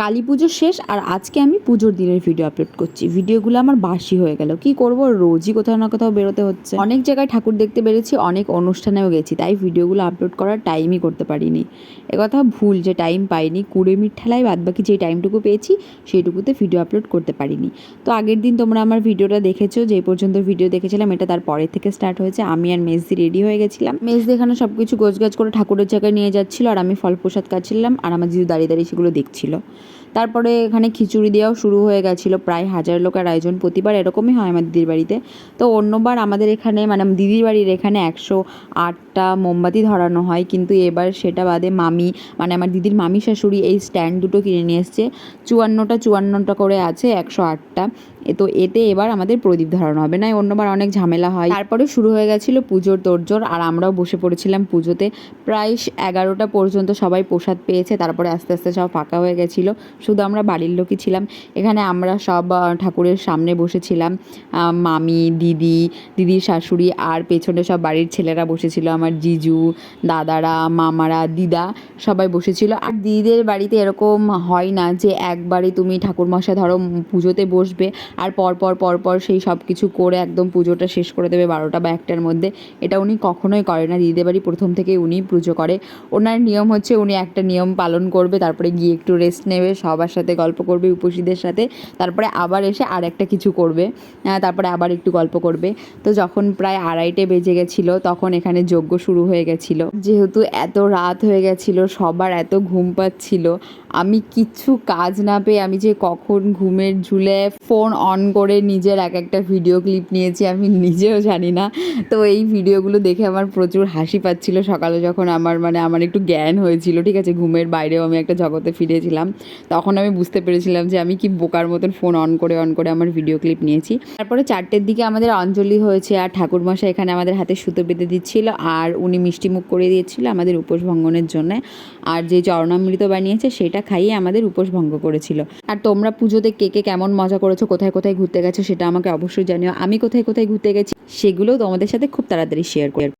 কালী পুজো শেষ আর আজকে আমি পুজোর দিনের ভিডিও আপলোড করছি। ভিডিওগুলো আমার বাসি হয়ে গেল, কি করব, রোজই কোথাও না কোথাও বেরোতে হচ্ছে। অনেক জায়গায় ঠাকুর দেখতে বেরোচ্ছি, অনেক অনুষ্ঠানেও গেছি, তাই ভিডিওগুলো আপলোড করার টাইমই করতে পারিনি। একথা ভুল যে টাইম পাইনি, কুড়েমির ঠেলায় বাদবাকি যে টাইমটুকু পেয়েছি সেইটুকুতে ভিডিও আপলোড করতে পারিনি। তো আগের দিন তোমরা আমার ভিডিওটা দেখেছো, যে পর্যন্ত ভিডিও দেখেছিলাম এটা তার পরের থেকে স্টার্ট হয়েছে। আমি আর মেজদি রেডি হয়ে গেছিলাম, মেজদি এখানে সব কিছু গোছগাছ করে ঠাকুরের জায়গায় নিয়ে যাচ্ছিলো, আর আমি ফল প্রসাদ কাটছিলাম, আর আমার জিজু দাঁড়িয়ে দাঁড়িয়ে সেগুলো দেখছিল। তারপরে এখানে খিচুড়ি দেওয়াও শুরু হয়ে গেছিলো, প্রায় 1000 লোকের আয়োজন। প্রতিবার এরকমই হয় আমার দিদির বাড়িতে। তো অন্যবার আমাদের এখানে মানে দিদির বাড়ির এখানে 108টা মোমবাতি ধরানো হয়, কিন্তু এবার সেটা বাদে মামি মানে আমার দিদির মামি শাশুড়ি এই স্ট্যান্ড দুটো কিনে নিয়ে এসছে। 54টা করে আছে, 108টা। তো এতে এবার আমাদের প্রদীপ ধরানো হবে না, অন্যবার অনেক ঝামেলা হয়। তারপরে শুরু হয়ে গেছিলো পুজোর তোড়জোড়, আর আমরাও বসে পড়েছিলাম পুজোতে। প্রায় 11টা পর্যন্ত সবাই প্রসাদ পেয়েছে, তারপরে আস্তে আস্তে সব ফাঁকা হয়ে গেছিলো, শুধু আমরা বাড়ির লোকই ছিলাম। এখানে আমরা সব ঠাকুরের সামনে বসেছিলাম, মামি, দিদির শাশুড়ি, আর পেছনে সব বাড়ির ছেলেরা বসেছিল, আমার জিজু, দাদারা, মামারা, দিদা সবাই বসেছিল। আর দিদিদের বাড়িতে এরকম হয় না যে একবারে তুমি ঠাকুরমশাই ধরো পুজোতে বসবে আর পরপর সেই সব কিছু করে একদম পুজোটা শেষ করে দেবে 12টা বা 1টার মধ্যে। এটা উনি কখনোই করে না। দিদিদের বাড়ি প্রথম থেকেই উনি পুজো করে। ওনার নিয়ম হচ্ছে উনি একটা নিয়ম পালন করবে, তারপরে গিয়ে একটু রেস্ট নেবে, সবার সাথে গল্প করবে, উপসীদের সাথে, তারপরে আবার এসে আর একটা কিছু করবে, তারপরে আবার একটু গল্প করবে। তো যখন প্রায় 2:30 বেজে গেছিলো তখন এখানে যজ্ঞ শুরু হয়ে গেছিলো। যেহেতু এত রাত হয়ে গেছিলো, সবার এত ঘুম পাচ্ছিল, আমি কিচ্ছু কাজ না পেয়ে আমি যে কখন ঘুমের ঝুলে ফোন অন করে নিজের একটা ভিডিও ক্লিপ নিয়েছি আমি নিজেও জানি না। তো এই ভিডিওগুলো দেখে আমার প্রচুর হাসি পাচ্ছিল। সকালে যখন আমার একটু জ্ঞান হয়েছিল, ঠিক আছে, ঘুমের বাইরেও আমি একটা জগতে ফিরেছিলাম, তখন আমি বুঝতে পেরেছিলাম যে আমি কি বোকার মতন ফোন অন করে আমার ভিডিও ক্লিপ নিয়েছি। তারপরে 4টের দিকে আমাদের অঞ্জলি হয়েছে, আর ঠাকুরমশাই এখানে আমাদের হাতে সুতো বেঁধে দিচ্ছিল, আর উনি মিষ্টিমুখ করে দিয়েছিল আমাদের উপোস ভঙ্গনের জন্য। আর যে চরণামৃত বানিয়েছে সেটা খাইয়ে আমাদের উপোস ভঙ্গ করেছিল। আর তোমরা পুজোতে কে কেমন মজা করেছো, কোথায় কোথায় ঘুরতে গেছো সেটা আমাকে অবশ্যই জানিও। আমি কোথায় কোথায় ঘুরতে গেছি সেগুলোও তোমাদের সাথে খুব তাড়াতাড়ি শেয়ার করি।